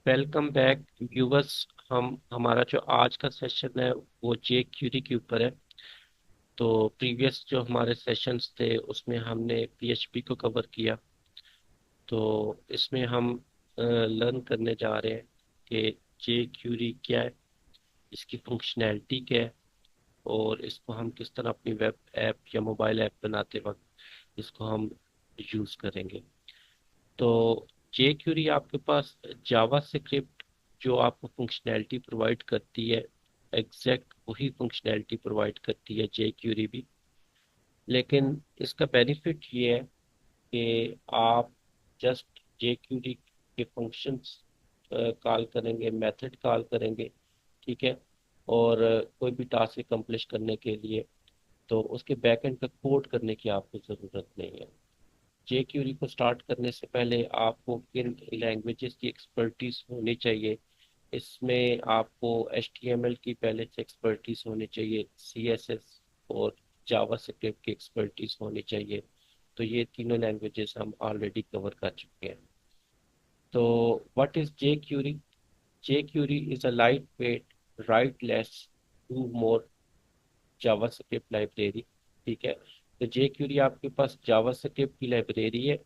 Welcome back viewers. हमारा जो आज का सेशन है वो जे क्यूरी के ऊपर है। तो प्रीवियस जो हमारे सेशंस थे उसमें हमने पीएचपी को कवर किया। तो इसमें हम लर्न करने जा रहे हैं कि जे क्यूरी क्या है, इसकी फंक्शनैलिटी क्या है, और इसको हम किस तरह अपनी वेब ऐप या मोबाइल ऐप बनाते वक्त इसको हम यूज़ करेंगे। तो जे क्यूरी आपके पास जावा स्क्रिप्ट जो आपको फंक्शनैलिटी प्रोवाइड करती है, एग्जैक्ट वही फंक्शनैलिटी प्रोवाइड करती है जे क्यूरी भी। लेकिन इसका बेनिफिट ये है कि आप जस्ट जे क्यूरी के फंक्शंस कॉल करेंगे, मेथड कॉल करेंगे, ठीक है। और कोई भी टास्क कंप्लीट करने के लिए तो उसके बैकएंड का कोड करने की आपको ज़रूरत नहीं है। जे क्यूरी को स्टार्ट करने से पहले आपको किन लैंग्वेजेस की एक्सपर्टीज होनी चाहिए, इसमें आपको HTML की पहले से एक्सपर्टीज होनी चाहिए, CSS और जावा स्क्रिप्ट की एक्सपर्टीज होनी चाहिए। तो ये तीनों लैंग्वेजेस हम ऑलरेडी कवर कर चुके हैं। तो what is jQuery? JQuery is a light weight write less do more JavaScript library, ठीक है। तो जे क्यूरी आपके पास जावा स्क्रिप्ट की लाइब्रेरी है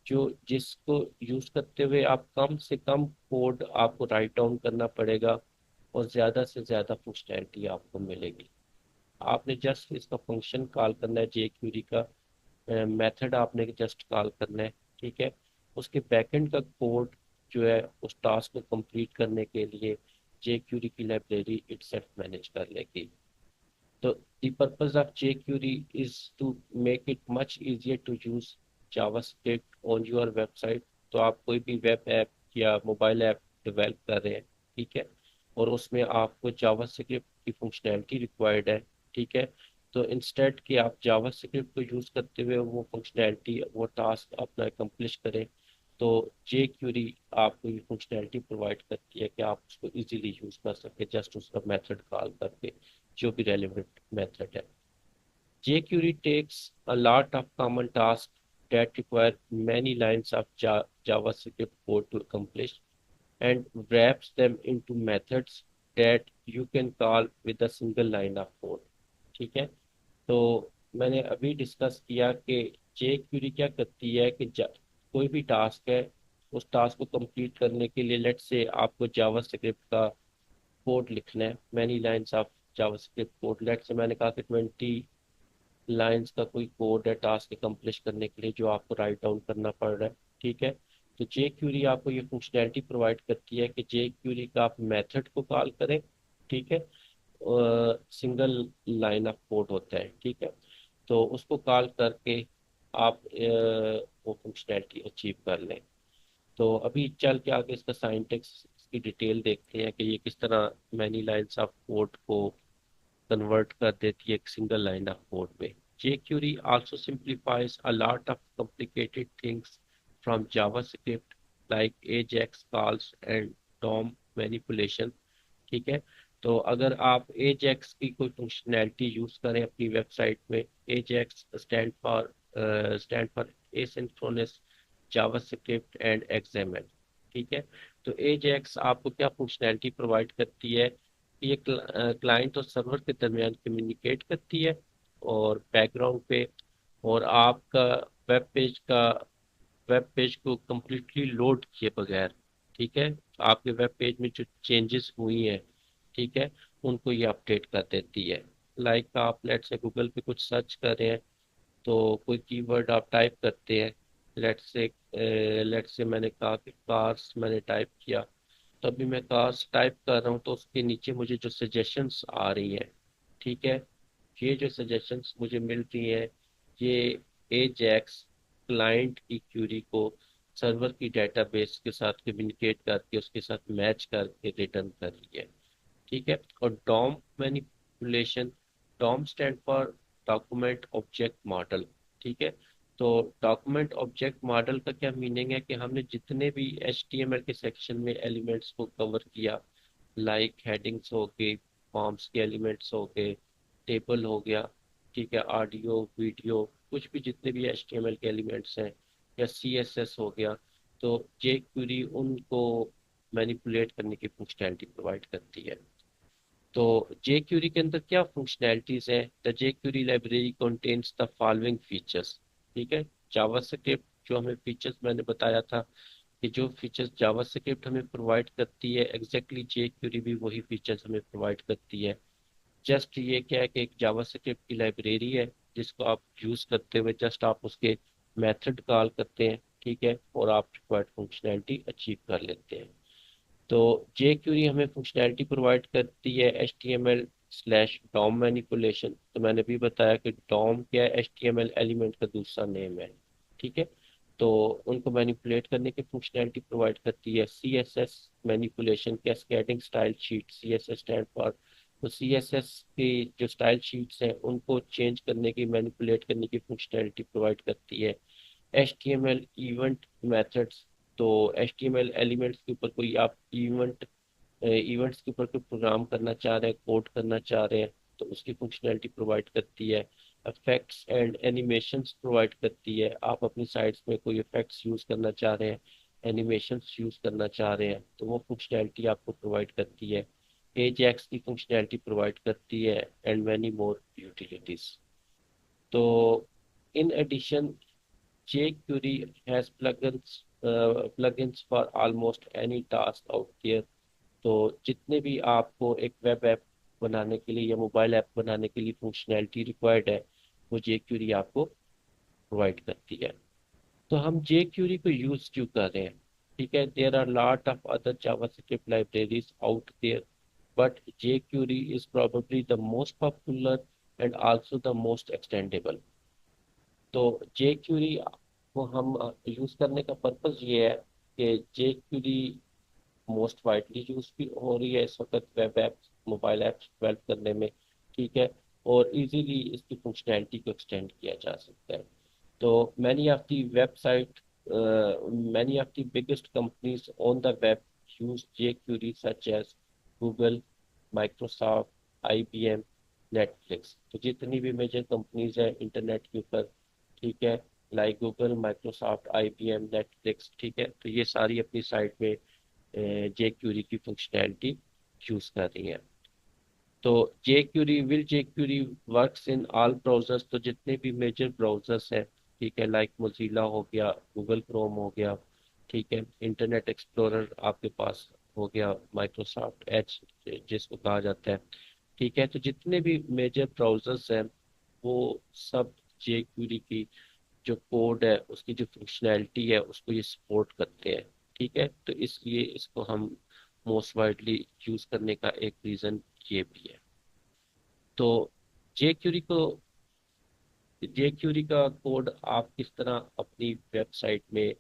जो जिसको यूज करते हुए आप कम से कम कोड आपको राइट डाउन करना पड़ेगा और ज्यादा से ज्यादा फंक्शनैलिटी आपको मिलेगी। आपने जस्ट इसका फंक्शन कॉल करना है, जे क्यूरी का मेथड आपने जस्ट कॉल करना है, ठीक है। उसके बैकएंड का कोड जो है उस टास्क को कंप्लीट करने के लिए जे क्यूरी की लाइब्रेरी इटसेल्फ मैनेज कर लेगी। So the purpose of jQuery is to make it much easier to use JavaScript on your website। तो आप कोई भी वेब ऐप या मोबाइल ऐप डेवलप कर रहे हैं, ठीक है, और उसमें आपको जावास्क्रिप्ट की फंक्शनैलिटी रिक्वायर्ड है, ठीक है। तो इंस्टेड कि आप जावास्क्रिप्ट को यूज़ करते हुए वो फंक्शनैलिटी वो टास्क अपना अकम्प्लिश करें, तो जे क्यूरी आपको ये फंक्शनैलिटी प्रोवाइड करती है कि आप उसको इजीली यूज़ कर सके जस्ट उसका मेथड कॉल करके, जो भी रेलिवेंट मेथड है। jQuery takes a lot of common tasks that require many lines of JavaScript code to accomplish and wraps them into methods that you can call with a single line of code, ठीक है। तो मैंने अभी discuss किया कि jQuery क्या करती है कि कोई भी टास्क है, उस टास्क को कंप्लीट करने के लिए लेट से आपको जावास्क्रिप्ट का कोड लिखना है, many lines of JavaScript code. Let say मैंने कहा कि 20 लाइंस का कोई कोड है टास्क कंप्लीट करने के लिए जो आपको राइट डाउन करना पड़ रहा है, ठीक है। तो जे क्यूरी आपको ये फंक्शनैलिटी प्रोवाइड करती है कि जे क्यूरी का आप मेथड को कॉल करें, ठीक है। सिंगल लाइन ऑफ कोड होता है, ठीक है। तो उसको कॉल करके आप वो फंक्शनैलिटी अचीव कर लें। तो अभी चल के आगे इसका साइंटेक्स की डिटेल देखते हैं कि ये किस तरह मैनी लाइंस ऑफ कोड को कन्वर्ट कर देती है एक सिंगल लाइन ऑफ कोड में। jQuery also simplifies a lot of complicated things from JavaScript like AJAX calls and DOM manipulation, ठीक है। तो अगर आप AJAX की कोई फंक्शनैलिटी यूज करें अपनी वेबसाइट में, AJAX stand for asynchronous JavaScript and XML, ठीक है। तो AJAX आपको क्या फंक्शनैलिटी प्रोवाइड करती है? ये क्लाइंट और सर्वर के दरमियान कम्युनिकेट करती है और बैकग्राउंड पे, और आपका वेब पेज का वेब पेज को कम्प्लीटली लोड किए बगैर, ठीक है, आपके वेब पेज में जो चेंजेस हुई हैं, ठीक है, उनको ये अपडेट कर देती है। लाइक आप लेट से गूगल पे कुछ सर्च कर रहे हैं, तो कोई कीवर्ड आप टाइप करते हैं, लेट से मैंने कहा कि कार्स मैंने टाइप किया, तो अभी मैं कार्स टाइप कर रहा हूँ तो उसके नीचे मुझे जो सजेशंस आ रही हैं, ठीक है, ये जो सजेशंस मुझे मिल रही हैं, ये एजैक्स क्लाइंट की क्यूरी को सर्वर की डेटाबेस के साथ कम्युनिकेट करके उसके साथ मैच करके रिटर्न कर रही है, ठीक है। और DOM manipulation, DOM stand for document object model, ठीक है। तो डॉक्यूमेंट ऑब्जेक्ट मॉडल का क्या मीनिंग है कि हमने जितने भी HTML के सेक्शन में एलिमेंट्स को कवर किया, लाइक हेडिंग्स हो गए, फॉर्म्स के एलिमेंट्स हो गए, टेबल हो गया, ठीक है, ऑडियो वीडियो, कुछ भी जितने भी HTML के एलिमेंट्स हैं, या CSS हो गया, तो जे क्वेरी उनको मैनिपुलेट करने की फंक्शनैलिटी प्रोवाइड करती है। तो jQuery के अंदर क्या फंक्शनैलिटीज है? The jQuery library contains the following features. ठीक है, जावास्क्रिप्ट जो हमें फीचर्स मैंने बताया था कि जो फीचर्स जावास्क्रिप्ट हमें प्रोवाइड करती है, एग्जैक्टली jQuery भी वही फीचर्स हमें प्रोवाइड करती है। जस्ट ये क्या है कि एक जावास्क्रिप्ट की लाइब्रेरी है जिसको आप यूज करते हुए जस्ट आप उसके मेथड कॉल करते हैं, ठीक है, और आप रिक्वायर्ड फंक्शनैलिटी अचीव कर लेते हैं। तो jQuery हमें फंक्शनैलिटी प्रोवाइड करती है HTML स्लैश डॉम मैनिपुलेशन। तो मैंने भी बताया कि डॉम क्या है, HTML एलिमेंट का दूसरा नेम है। ठीक है, तो उनको मैनिपुलेट करने की फंक्शनैलिटी प्रोवाइड करती है। CSS manipulation, cascading style sheet, CSS stand for. तो CSS की जो स्टाइल शीट्स हैं उनको चेंज करने की, मैनिपुलेट करने की फंक्शनैलिटी प्रोवाइड करती है। HTML इवेंट मेथड्स, तो HTML एलिमेंट्स के ऊपर कोई आप इवेंट्स के ऊपर कोई प्रोग्राम करना चाह रहे हैं, कोड करना चाह रहे हैं, तो उसकी फंक्शनैलिटी प्रोवाइड करती है। इफेक्ट्स एंड एनिमेशंस प्रोवाइड करती है। आप अपनी साइट्स में कोई इफेक्ट्स यूज करना चाह रहे हैं, एनिमेशंस यूज करना चाह रहे हैं, तो वो फंक्शनैलिटी आपको प्रोवाइड करती है। एजेक्स की फंक्शनैलिटी प्रोवाइड करती है, एंड मैनी मोर यूटिलिटीज। तो in addition jQuery has plugins for almost any task out there। तो जितने भी आपको एक वेब ऐप बनाने के लिए या मोबाइल ऐप बनाने के लिए फंक्शनैलिटी रिक्वायर्ड है, वो jQuery आपको प्रोवाइड करती है। तो हम jQuery को यूज क्यों कर रहे हैं? ठीक है, there are lot of other JavaScript libraries out there, but jQuery is probably the most popular and also the most extendable। तो jQuery को हम यूज करने का पर्पज ये है कि jQuery मोस्ट वाइडली यूज भी हो रही है इस वक्त web apps, mobile apps develop करने में। ठीक है, और इजीली इसकी फंक्शनैलिटी को एक्सटेंड किया जा सकता है। तो many of the biggest companies on the web use jQuery such as Google, Microsoft, IBM, Netflix। तो जितनी भी मेजर कंपनीज है इंटरनेट के ऊपर, ठीक है, like Google, Microsoft, IBM, Netflix, ठीक है, तो ये सारी अपनी साइट में jQuery की फंक्शनैलिटी यूज कर रही है। तो jQuery works in all browsers. तो जितने भी मेजर ब्राउजर्स हैं, ठीक है, लाइक मोजिला हो गया, गूगल क्रोम हो गया, ठीक है, इंटरनेट एक्सप्लोरर आपके पास हो गया, माइक्रोसॉफ्ट एज जिसको कहा जाता है, ठीक है, तो जितने भी मेजर ब्राउजर्स हैं वो सब jQuery की जो कोड है, उसकी जो फंक्शनैलिटी है, उसको ये सपोर्ट करते हैं। ठीक है, तो इसलिए इसको हम मोस्ट वाइडली यूज करने का एक रीजन ये भी है। तो jQuery को jQuery का कोड आप किस तरह अपनी वेबसाइट में,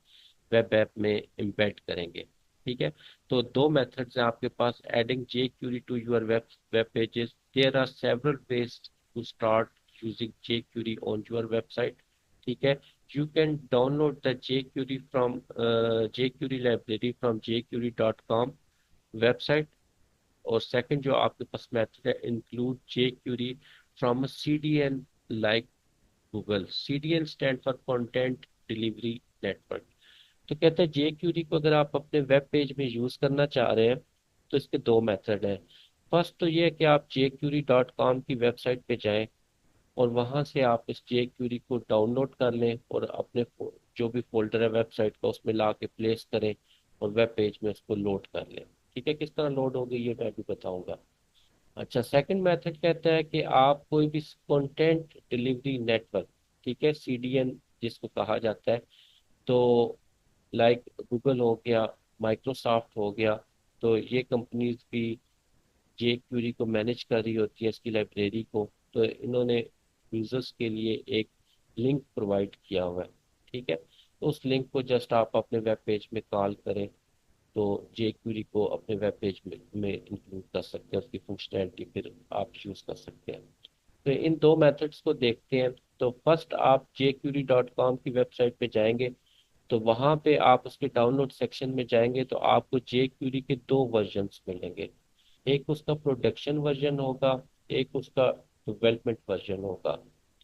वेब ऐप में एम्बेड करेंगे? ठीक है, तो दो मेथड्स हैं आपके पास। Adding jQuery to your web pages, there are several ways to start using jQuery on your website. ठीक है, you can download the jQuery from jQuery library from jQuery.com website. और सेकंड जो आपके पास मेथड है, include jQuery from CDN like Google. CDN stand for content delivery network. तो कहते हैं jQuery को अगर आप अपने वेब पेज में यूज करना चाह रहे हैं तो इसके दो मेथड हैं। फर्स्ट तो ये है कि आप jQuery.com की वेबसाइट पे जाएं और वहां से आप इस jQuery को डाउनलोड कर लें और अपने जो भी फोल्डर है वेबसाइट का उसमें ला के प्लेस करें और वेब पेज में उसको लोड कर लें। ठीक है, किस तरह लोड होगी ये मैं भी बताऊंगा। अच्छा, सेकंड मेथड कहता है कि आप कोई भी कंटेंट डिलीवरी नेटवर्क, ठीक है, CDN जिसको कहा जाता है, तो लाइक गूगल हो गया, माइक्रोसॉफ्ट हो गया, तो ये कंपनीज भी जे क्यूरी को मैनेज कर रही होती है, इसकी लाइब्रेरी को। तो इन्होंने यूजर्स के लिए एक लिंक प्रोवाइड किया हुआ है। ठीक है, तो उस लिंक को जस्ट आप अपने वेब पेज में कॉल करें तो जे क्यूरी को अपने वेब पेज में इंक्लूड कर सकते हैं, उसकी फंक्शनैलिटी फिर आप यूज कर सकते हैं। तो इन दो मेथड्स को देखते हैं। तो फर्स्ट आप jQuery.com की वेबसाइट पे जाएंगे, तो वहां पे आप उसके डाउनलोड सेक्शन में जाएंगे तो आपको jQuery के दो वर्जन्स मिलेंगे। एक उसका प्रोडक्शन वर्जन होगा, एक उसका डेवलपमेंट वर्जन होगा।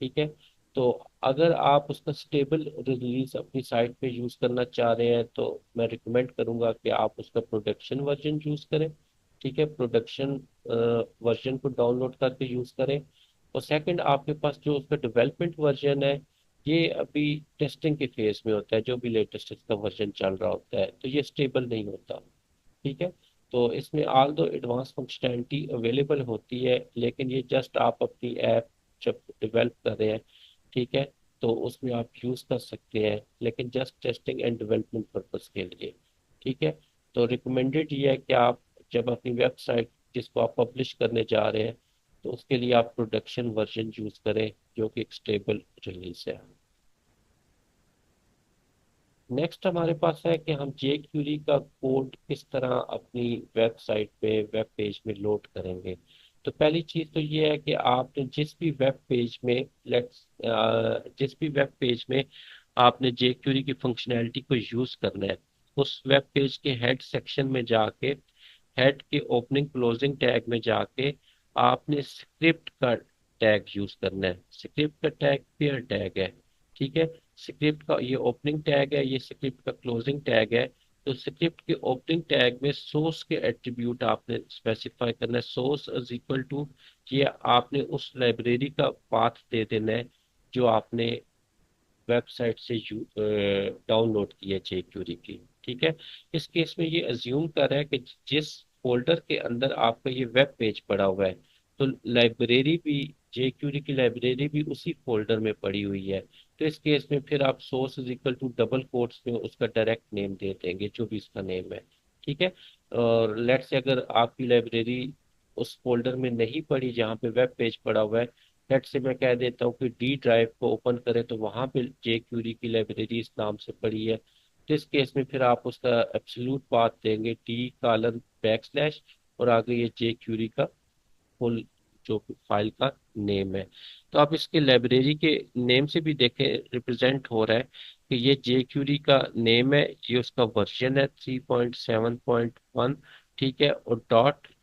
ठीक है, तो अगर आप उसका स्टेबल रिलीज अपनी साइट पे यूज करना चाह रहे हैं तो मैं रिकमेंड करूंगा कि आप उसका प्रोडक्शन वर्जन यूज करें। ठीक है, प्रोडक्शन वर्जन को डाउनलोड करके यूज करें। और सेकंड, आपके पास जो उसका डेवलपमेंट वर्जन है, ये अभी टेस्टिंग के फेज में होता है। जो भी लेटेस्ट इसका वर्जन चल रहा होता है तो ये स्टेबल नहीं होता। ठीक है, तो इसमें ऑल दो एडवांस फंक्शनैलिटी अवेलेबल होती है, लेकिन ये जस्ट आप अपनी ऐप जब डेवलप कर रहे हैं, ठीक है, तो उसमें आप यूज कर सकते हैं, लेकिन just testing and development purpose के लिए। ठीक है, तो रिकमेंडेड ये है कि आप जब अपनी वेबसाइट जिसको आप पब्लिश करने जा रहे हैं, तो उसके लिए आप प्रोडक्शन वर्जन यूज करें जो कि एक स्टेबल रिलीज है। नेक्स्ट हमारे पास है कि हम jQuery का कोड किस तरह अपनी वेबसाइट पे, वेब पेज में लोड करेंगे। तो पहली चीज तो ये है कि आपने जिस भी वेब पेज में लेट्स जिस भी वेब पेज में आपने jQuery की फंक्शनैलिटी को यूज करना है, उस वेब पेज के हेड सेक्शन में जाके, हेड के ओपनिंग क्लोजिंग टैग में जाके आपने स्क्रिप्ट का टैग यूज करना है। स्क्रिप्ट का टैग पेयर टैग है। ठीक है, स्क्रिप्ट का ये ओपनिंग टैग है, ये स्क्रिप्ट का क्लोजिंग टैग है। तो स्क्रिप्ट के ओपनिंग टैग में सोर्स के एट्रीब्यूट आपने स्पेसिफाई करना है। सोर्स इज इक्वल टू, ये आपने उस लाइब्रेरी का पाथ दे देना है जो आपने वेबसाइट से डाउनलोड की है jQuery की। ठीक है, इस केस में ये अज्यूम कर रहा है कि जिस फोल्डर के अंदर आपका ये वेब पेज पड़ा हुआ है, तो लाइब्रेरी भी, jQuery की लाइब्रेरी भी उसी फोल्डर में पड़ी हुई है। तो इस केस में फिर आप source is equal to double quotes में उसका डायरेक्ट नेम दे देंगे जो भी इसका नेम है। ठीक है, और लेट्स से अगर आपकी लाइब्रेरी उस फोल्डर में नहीं पड़ी जहाँ पे वेब पेज पड़ा हुआ है, लेट से मैं कह देता हूँ कि डी ड्राइव को ओपन करें तो वहां पे jQuery की लाइब्रेरी इस नाम से पड़ी है। तो इस केस में फिर आप उसका एब्सोल्यूट पाथ देंगे d:\\, और आगे ये jQuery का फुल जो फाइल का नेम है। तो आप इसके लाइब्रेरी के नेम से भी देखें, रिप्रेजेंट हो रहा है कि ये jQuery का नेम है, ये उसका वर्जन है 3.7.1। ठीक है, और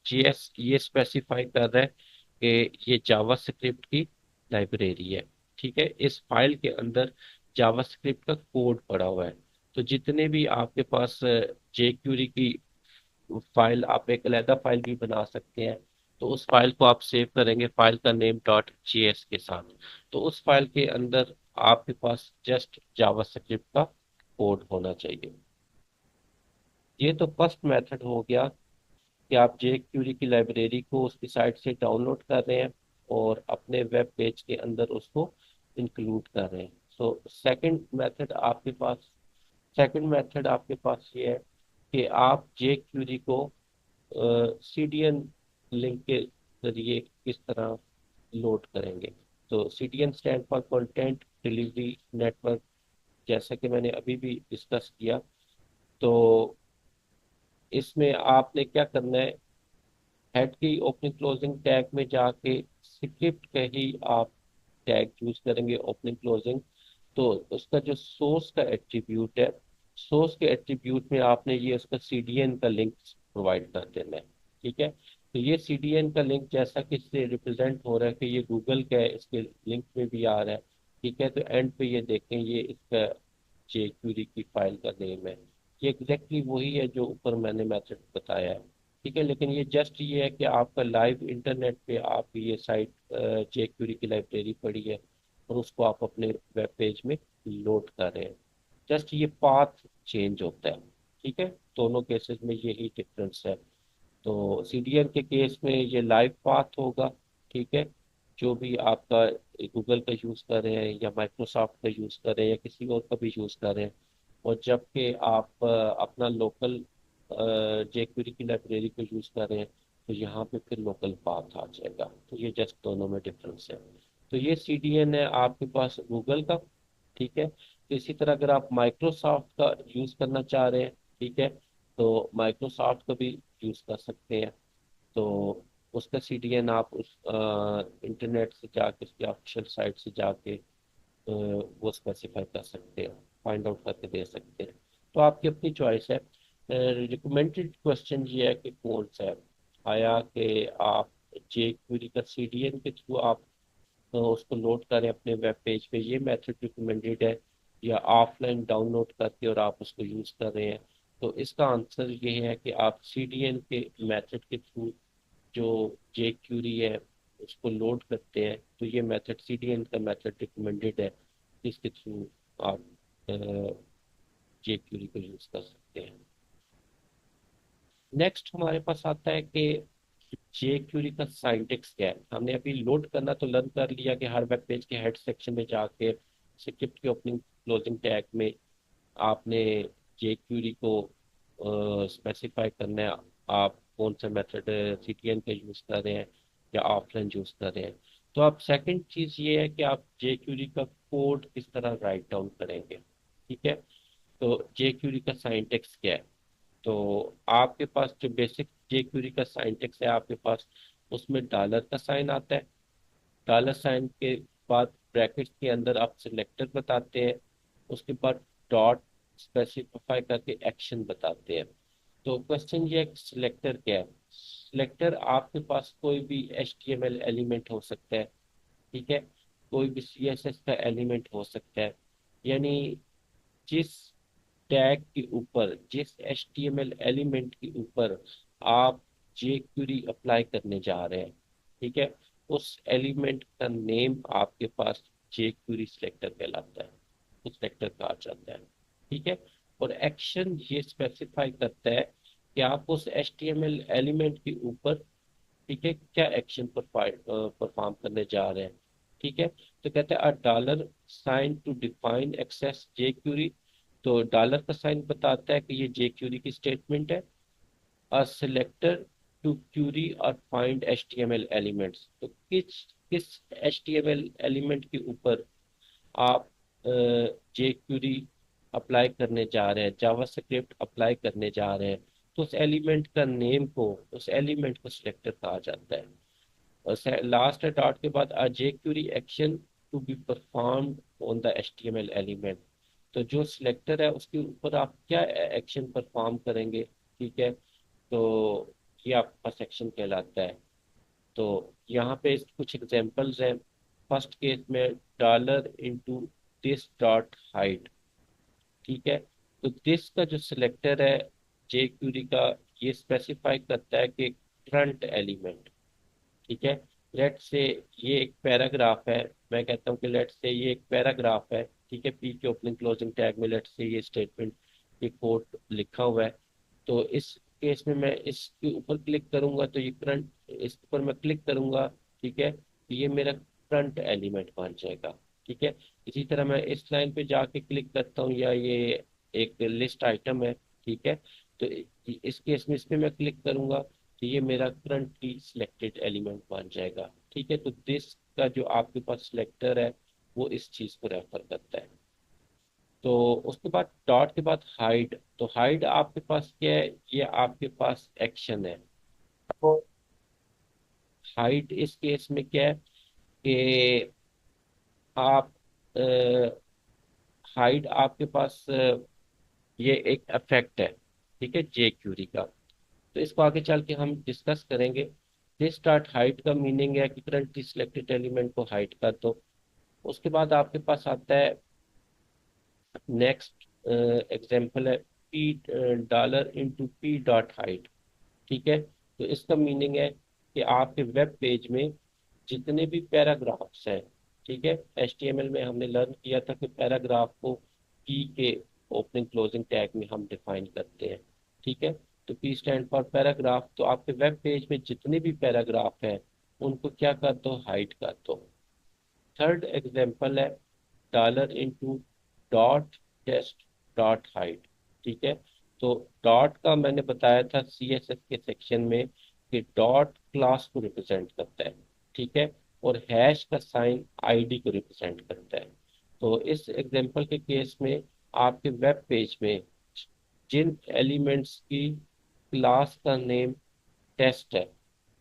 .js ये स्पेसिफाई कर रहा है कि ये जावास्क्रिप्ट की लाइब्रेरी है। ठीक है, इस फाइल के अंदर जावास्क्रिप्ट का कोड पड़ा हुआ है। तो जितने भी आपके पास jQuery की फाइल, आप एक अलहदा फाइल भी बना सकते हैं। तो उस फाइल को आप सेव करेंगे फाइल का नेम .js के साथ। तो उस फाइल के अंदर आपके पास जस्ट जावास्क्रिप्ट का कोड होना चाहिए। ये तो फर्स्ट मेथड हो गया कि आप jQuery की लाइब्रेरी को उसकी साइट से डाउनलोड कर रहे हैं और अपने वेब पेज के अंदर उसको इंक्लूड कर रहे हैं। सो सेकंड मेथड आपके पास ये है कि आप jQuery को CDN लिंक के जरिए किस तरह लोड करेंगे। तो CDN stand for content delivery network, जैसा कि मैंने अभी भी डिस्कस किया। तो इसमें आपने क्या करना है, हेड की ओपनिंग क्लोजिंग टैग में जाके स्क्रिप्ट का ही आप टैग यूज करेंगे, ओपनिंग क्लोजिंग। तो उसका जो सोर्स का एट्रीब्यूट है, सोर्स के एट्रीब्यूट में आपने ये उसका CDN का लिंक प्रोवाइड कर देना है। ठीक है, तो ये CDN का लिंक जैसा कि इससे रिप्रेजेंट हो रहा है कि ये गूगल का है, इसके लिंक में भी आ रहा है। ठीक है, तो एंड पे ये देखें, ये इसका jQuery की फाइल का नेम है। ये एग्जैक्टली वही है जो ऊपर मैंने मेथड बताया है। ठीक है, लेकिन ये जस्ट ये है कि आपका लाइव इंटरनेट पे आप ये साइट jQuery की लाइब्रेरी पड़ी है और उसको आप अपने वेब पेज में लोड कर रहे हैं। जस्ट ये पाथ चेंज होता है। ठीक है, दोनों केसेस में यही डिफरेंस है। तो CDN के केस में ये लाइव पाथ होगा। ठीक है, जो भी आपका गूगल का यूज़ कर रहे हैं या माइक्रोसॉफ्ट का यूज़ कर रहे हैं या किसी और का भी यूज़ कर रहे हैं, और जबकि आप अपना लोकल jQuery की लाइब्रेरी को यूज़ कर रहे हैं, तो यहाँ पे फिर लोकल पाथ आ जाएगा। तो ये जस्ट दोनों में डिफरेंस है। तो ये CDN है आपके पास गूगल का। ठीक है, तो इसी तरह अगर आप माइक्रोसॉफ्ट का यूज़ करना चाह रहे हैं, ठीक है, तो माइक्रोसॉफ्ट का भी यूज़ कर सकते हैं। तो उसका CDN आप उस इंटरनेट से जाके, उसकी ऑफिशियल साइट से जाके वो स्पेसिफाई कर सकते हैं, फाइंड आउट करके दे सकते हैं। तो आपकी अपनी चॉइस है। रिकमेंडेड क्वेश्चन ये है कि कौन सा है, आया कि आप jQuery का CDN के थ्रू आप उसको लोड करें अपने वेब पेज पे, ये मेथड रिकमेंडेड है, या ऑफलाइन डाउनलोड करके और आप उसको यूज कर रहे हैं? तो इसका आंसर ये है कि आप सीडीएन के मेथड के थ्रू जो जे क्यूरी है उसको लोड करते हैं, तो ये मेथड सीडीएन का मेथड रिकमेंडेड है, इसके थ्रू आप जे क्यूरी को यूज कर सकते हैं। नेक्स्ट हमारे पास आता है कि जे क्यूरी का सिंटैक्स क्या है। हमने अभी लोड करना तो लर्न कर लिया कि हर वेब पेज के हेड सेक्शन में जाके स्क्रिप्ट के ओपनिंग क्लोजिंग टैग में आपने जे क्यूरी को स्पेसिफाई करना है, आप कौन सा मेथड सीटीएन का यूज कर रहे हैं या ऑफलाइन यूज कर रहे हैं। तो आप सेकंड चीज ये है कि आप जे क्यूरी का कोड किस तरह राइट डाउन करेंगे। ठीक है, तो जे क्यूरी का सिंटैक्स क्या है? तो आपके पास जो बेसिक जे क्यूरी का सिंटैक्स है आपके पास, उसमें डॉलर का साइन आता है, डॉलर साइन के बाद ब्रैकेट्स के अंदर आप सिलेक्टर बताते हैं, उसके बाद डॉट स्पेसिफाई करके एक्शन बताते हैं। तो क्वेश्चन ये है कि सिलेक्टर क्या है? सिलेक्टर आपके पास कोई भी HTML एलिमेंट हो सकता है, ठीक है, कोई भी CSS का एलिमेंट हो सकता है, यानी जिस टैग के ऊपर, जिस HTML एलिमेंट के ऊपर आप जे क्यूरी अप्लाई करने जा रहे हैं, ठीक है, उस एलिमेंट का नेम आपके पास जे क्यूरी सिलेक्टर कहलाता है, उस सिलेक्टर कहा जाता है। ठीक है, और एक्शन ये स्पेसिफाई करता है कि आप उस HTML एलिमेंट के ऊपर, ठीक है, क्या एक्शन परफॉर्म करने जा रहे हैं। ठीक है, तो कहते हैं uh dollar sign to define access jQuery, तो डॉलर का साइन बताता है कि ये जे क्यूरी की स्टेटमेंट है। अ सिलेक्टर टू क्यूरी और फाइंड HTML एलिमेंट्स, तो किस किस HTML एलिमेंट के ऊपर आप जे क्यूरी अप्लाई करने जा रहे हैं, जावास्क्रिप्ट अप्लाई करने जा रहे हैं, तो उस एलिमेंट का नेम को, उस एलिमेंट को सिलेक्टर कहा जाता है। और लास्ट डॉट के बाद uh jQuery action to be performed on the HTML element, तो जो सिलेक्टर है उसके ऊपर आप क्या एक्शन परफॉर्म करेंगे। ठीक है, तो ये आपका सेक्शन कहलाता है। तो यहाँ पे कुछ एग्जांपल्स हैं। फर्स्ट केस में dollar into this dot height, ठीक है, तो दिस का जो सिलेक्टर है जे क्यूरी का, ये स्पेसिफाई करता है कि फ्रंट एलिमेंट, ठीक है, लेट से ये एक पैराग्राफ है, मैं कहता हूँ कि लेट से ये एक पैराग्राफ है, ठीक है, पी के ओपनिंग क्लोजिंग टैग में लेट से ये स्टेटमेंट, ये कोड लिखा हुआ है। तो इस केस में मैं इसके ऊपर क्लिक करूंगा तो ये करंट, इस पर मैं क्लिक करूंगा, ठीक है, तो ये मेरा फ्रंट एलिमेंट बन जाएगा। ठीक है, इसी तरह मैं इस लाइन पे जाके क्लिक करता हूँ, या ये एक लिस्ट आइटम है, ठीक है, तो इस केस में इस पे मैं क्लिक करूंगा तो ये मेरा करंटली सिलेक्टेड एलिमेंट बन जाएगा। ठीक है, तो दिस का जो आपके पास सिलेक्टर है वो इस चीज को रेफर करता है। तो उसके बाद डॉट के बाद हाइड, तो हाइड आपके पास क्या है? ये आपके पास एक्शन है। तो हाइड इस केस में क्या है कि आप हाइड आपके पास ये एक इफेक्ट है, ठीक है, जे क्यूरी का। तो इसको आगे चल के हम डिस्कस करेंगे। दिस डॉट हाइड का मीनिंग है कि करंटली सिलेक्टेड एलिमेंट को हाइड कर दो। उसके बाद आपके पास आता है नेक्स्ट एग्जांपल है P dollar into P dot hide, ठीक है, तो इसका मीनिंग है कि आपके वेब पेज में जितने भी पैराग्राफ्स हैं, ठीक है, HTML में हमने लर्न किया था कि पैराग्राफ को पी के ओपनिंग क्लोजिंग टैग में हम डिफाइन करते हैं। ठीक है, तो पी स्टैंड फॉर पैराग्राफ, तो आपके वेब पेज में जितने भी पैराग्राफ हैं उनको क्या कर दो, हाइड कर दो। थर्ड एग्जांपल है dollar into dot test dot hide, ठीक है, तो डॉट का मैंने बताया था CSS के सेक्शन में कि डॉट क्लास को रिप्रेजेंट करता है, ठीक है, और हैश का साइन आईडी को रिप्रेजेंट करता है। तो इस एग्जांपल के केस में आपके वेब पेज में जिन एलिमेंट्स की क्लास का नेम टेस्ट है,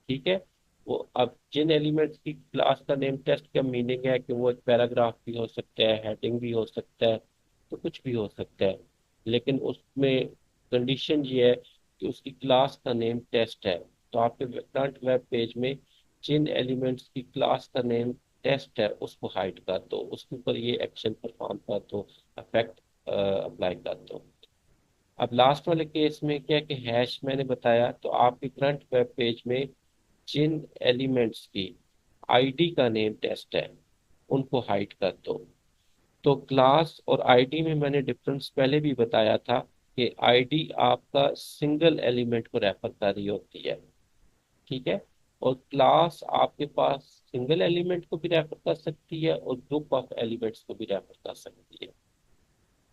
ठीक है, वो अब जिन एलिमेंट्स की क्लास का नेम टेस्ट का मीनिंग है कि वो एक पैराग्राफ भी हो सकता है, हेडिंग भी हो सकता है, तो कुछ भी हो सकता है, लेकिन उसमें कंडीशन ये है कि उसकी क्लास का नेम टेस्ट है। तो आपके करंट वेब पेज में जिन एलिमेंट्स की क्लास का नेम टेस्ट है उसको हाइड कर दो, उसके ऊपर ये एक्शन परफॉर्म कर दो, इफेक्ट अप्लाई कर दो। अब लास्ट वाले केस में क्या है कि हैश मैंने बताया, तो आपके करंट वेब पेज में जिन एलिमेंट्स की आईडी का नेम टेस्ट है उनको हाइड कर दो। तो क्लास और आईडी में मैंने डिफरेंस पहले भी बताया था कि आईडी आपका सिंगल एलिमेंट को रेफर कर रही होती है, ठीक है, और क्लास आपके पास सिंगल एलिमेंट को भी रेफर कर सकती है और ग्रुप ऑफ एलिमेंट्स को भी रेफर कर सकती है।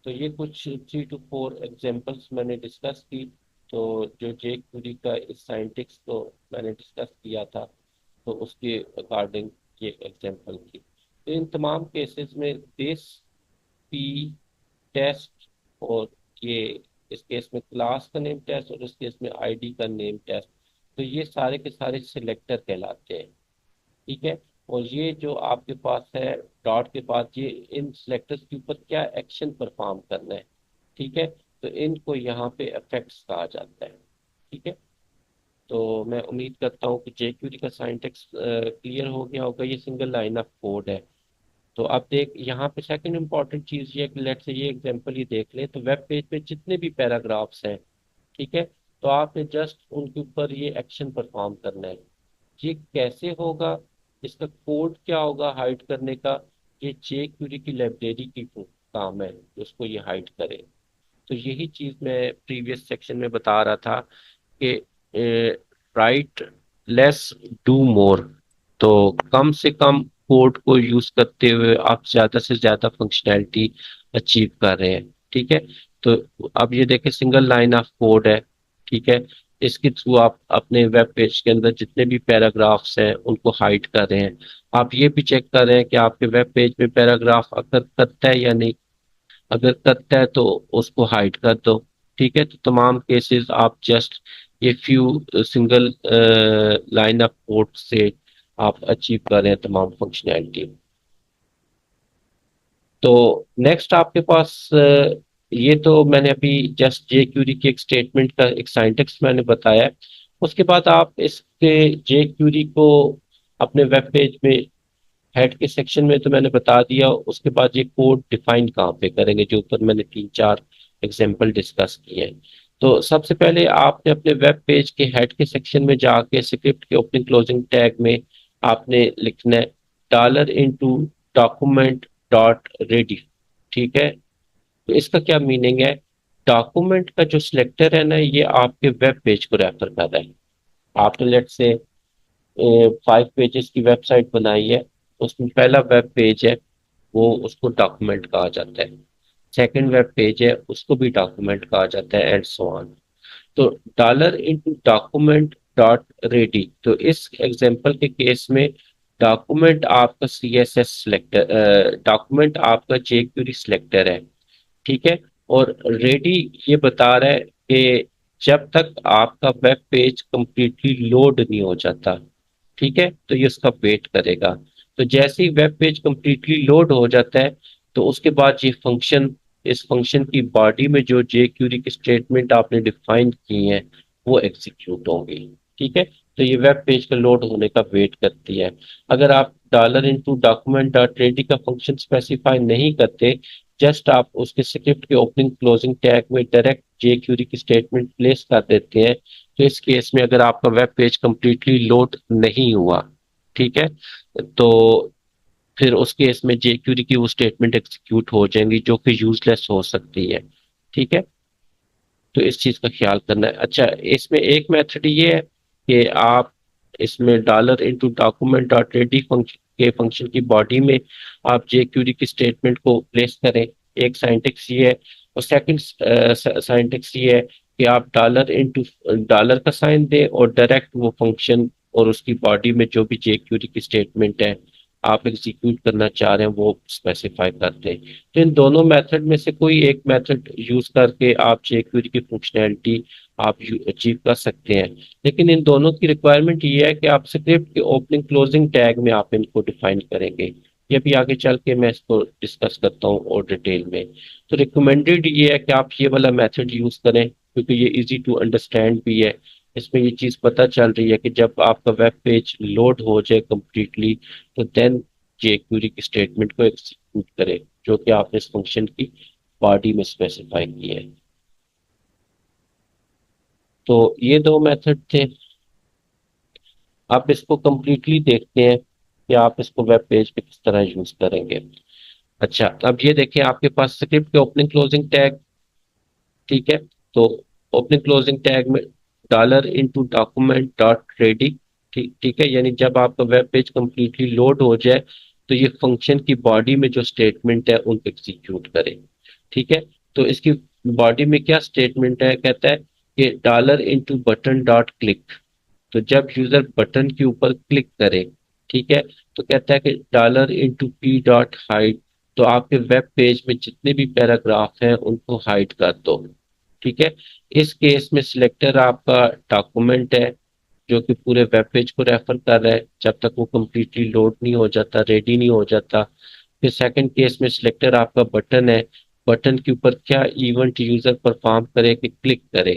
तो ये कुछ 3 to 4 एग्जांपल्स मैंने डिस्कस की। तो जो जे क्यूरी का इस साइंटिक्स को मैंने डिस्कस किया था, तो उसके अकॉर्डिंग ये एग्जांपल थी। तो इन तमाम केसेस में दिस, पी, टेस्ट, और ये इस केस में क्लास का नेम टेस्ट और इस केस में आईडी का नेम टेस्ट, तो ये सारे के सारे सिलेक्टर कहलाते हैं, ठीक है। और ये जो आपके पास है डॉट के पास, ये इन सिलेक्टर्स के ऊपर क्या एक्शन परफॉर्म करना है, ठीक है, तो इनको यहाँ पे इफेक्ट्स कहा जाता है, ठीक है। तो मैं उम्मीद करता हूँ कि जेक्यूरी का साइंटेक्स क्लियर हो गया होगा। ये सिंगल लाइन ऑफ कोड है। तो अब देख यहाँ पे सेकंड इंपॉर्टेंट चीज ये है कि लेट से ये एग्जांपल ही देख ले, तो वेब पेज पे जितने भी पैराग्राफ्स हैं, ठीक है, तो आपने जस्ट उनके ऊपर ये एक्शन परफॉर्म करना है। ये कैसे होगा, इसका कोड क्या होगा हाइड करने का, ये जे क्यूरी की लाइब्रेरी की काम है कि उसको ये हाइड करे। तो यही चीज मैं प्रीवियस सेक्शन में बता रहा था कि राइट लेस डू मोर। तो कम से कम कोड को यूज करते हुए आप ज्यादा से ज्यादा फंक्शनैलिटी अचीव कर रहे हैं, ठीक है। तो अब ये देखें सिंगल लाइन ऑफ कोड है, ठीक है, इसके थ्रू आप अपने वेब पेज के अंदर जितने भी पैराग्राफ्स हैं उनको हाइड कर रहे हैं। आप ये भी चेक कर रहे हैं कि आपके वेब पेज में पैराग्राफ अगर करता है या नहीं, अगर करता है तो उसको हाइड कर दो, ठीक है। तो तमाम केसेस आप जस्ट ये few single line of code से आप अचीव कर रहे हैं तमाम फंक्शनैलिटी। तो नेक्स्ट आपके पास ये तो मैंने अभी जस्ट जे क्यूरी की एक स्टेटमेंट का एक साइंटेक्स मैंने बताया है। उसके बाद आप इसके जे क्यूरी को अपने वेब पेज में हेड के सेक्शन में तो मैंने बता दिया, उसके बाद ये कोड डिफाइन कहाँ पे करेंगे, जो ऊपर मैंने 3 4 एग्जांपल डिस्कस किए हैं। तो सबसे पहले आपने अपने वेब पेज के हेड के सेक्शन में जाके स्क्रिप्ट के ओपनिंग क्लोजिंग टैग में आपने लिखना है $into document.ready, ठीक है। तो इसका क्या मीनिंग है, डॉक्यूमेंट का जो सिलेक्टर है ना, ये आपके वेब पेज को रेफर कर रहा है। आपने लेट से 5 पेजेस की वेबसाइट बनाई है, उसमें पहला वेब पेज है वो उसको डॉक्यूमेंट कहा जाता है, सेकंड वेब पेज है उसको भी डॉक्यूमेंट कहा जाता है, एंड सो ऑन। तो $into document.ready, तो इस एग्जांपल के केस में डॉक्यूमेंट आपका CSS सिलेक्टर, डॉक्यूमेंट आपका jQuery सिलेक्टर है, ठीक है। और रेडी ये बता रहा है कि जब तक आपका वेब पेज कंप्लीटली लोड नहीं हो जाता, ठीक है, तो ये उसका वेट करेगा। तो जैसे ही वेब पेज कंप्लीटली लोड हो जाता है, तो उसके बाद ये फंक्शन, इस फंक्शन की बॉडी में जो जे क्यूरी की स्टेटमेंट आपने डिफाइन की है वो एग्जीक्यूट होंगी, ठीक है। तो ये वेब पेज का लोड होने का वेट करती है। अगर आप $into document.ready का फंक्शन स्पेसिफाई नहीं करते, जस्ट आप उसके स्क्रिप्ट के ओपनिंग क्लोजिंग टैग में डायरेक्ट जे क्यूरी की स्टेटमेंट प्लेस कर देते हैं, तो इस केस में अगर आपका वेब पेज कंप्लीटली लोड नहीं हुआ, ठीक है, तो फिर उस केस में जेक्यूरी की वो स्टेटमेंट एग्जीक्यूट हो जाएंगी जो कि यूजलेस हो सकती है, ठीक है। तो इस चीज का ख्याल करना है। अच्छा, इसमें एक मेथड ये है कि आप इसमें $into document.ready फंक्शन के फंक्शन की बॉडी में आप जेक्यूरी की स्टेटमेंट को प्लेस करें। एक साइंटेक्स ये है। और सेकंड साइंटेक्स ये है कि आप डॉलर का साइन दें और डायरेक्ट वो फंक्शन और उसकी बॉडी में जो भी जेक्यूरी की स्टेटमेंट है आप एग्जीक्यूट करना चाह रहे हैं वो स्पेसिफाई कर दें। तो इन दोनों मेथड में से कोई एक मेथड यूज करके आप jQuery की फंक्शनैलिटी आप अचीव कर सकते हैं। लेकिन इन दोनों की रिक्वायरमेंट ये है कि आप स्क्रिप्ट के ओपनिंग क्लोजिंग टैग में आप इनको डिफाइन करेंगे। ये भी आगे चल के मैं इसको डिस्कस करता हूँ और डिटेल में। तो रिकमेंडेड ये है कि आप ये वाला मेथड यूज करें क्योंकि ये इजी टू अंडरस्टैंड भी है। इसमें ये चीज पता चल रही है कि जब आपका वेब पेज लोड हो जाए कंप्लीटली, तो देन jQuery की स्टेटमेंट को एग्जीक्यूट करे जो कि आपने इस फंक्शन की बॉडी में स्पेसिफाई की है। तो ये दो मेथड थे। आप इसको कंप्लीटली देखते हैं कि आप इसको वेब पेज पे किस तरह यूज करेंगे। अच्छा, अब ये देखिए आपके पास स्क्रिप्ट के ओपनिंग क्लोजिंग टैग, ठीक है। तो ओपनिंग क्लोजिंग टैग में dollar into document dot ready, ठीक ठीक है, यानी जब आपका वेब पेज कंप्लीटली लोड हो जाए तो ये फंक्शन की बॉडी में जो स्टेटमेंट है उनको एग्जीक्यूट करे, ठीक है। तो इसकी बॉडी में क्या स्टेटमेंट है, कहता है कि dollar into button dot click. तो जब यूजर बटन के ऊपर क्लिक करे, ठीक है, तो कहता है कि dollar into P dot hide, तो आपके वेब पेज में जितने भी पैराग्राफ हैं उनको हाइड कर दो, ठीक है। इस केस में सिलेक्टर आपका डॉक्यूमेंट है जो कि पूरे वेब पेज को रेफर कर रहा है जब तक वो कंप्लीटली लोड नहीं हो जाता, रेडी नहीं हो जाता। फिर सेकंड केस में सिलेक्टर आपका बटन है, बटन के ऊपर क्या इवेंट यूजर परफॉर्म करे कि क्लिक करे,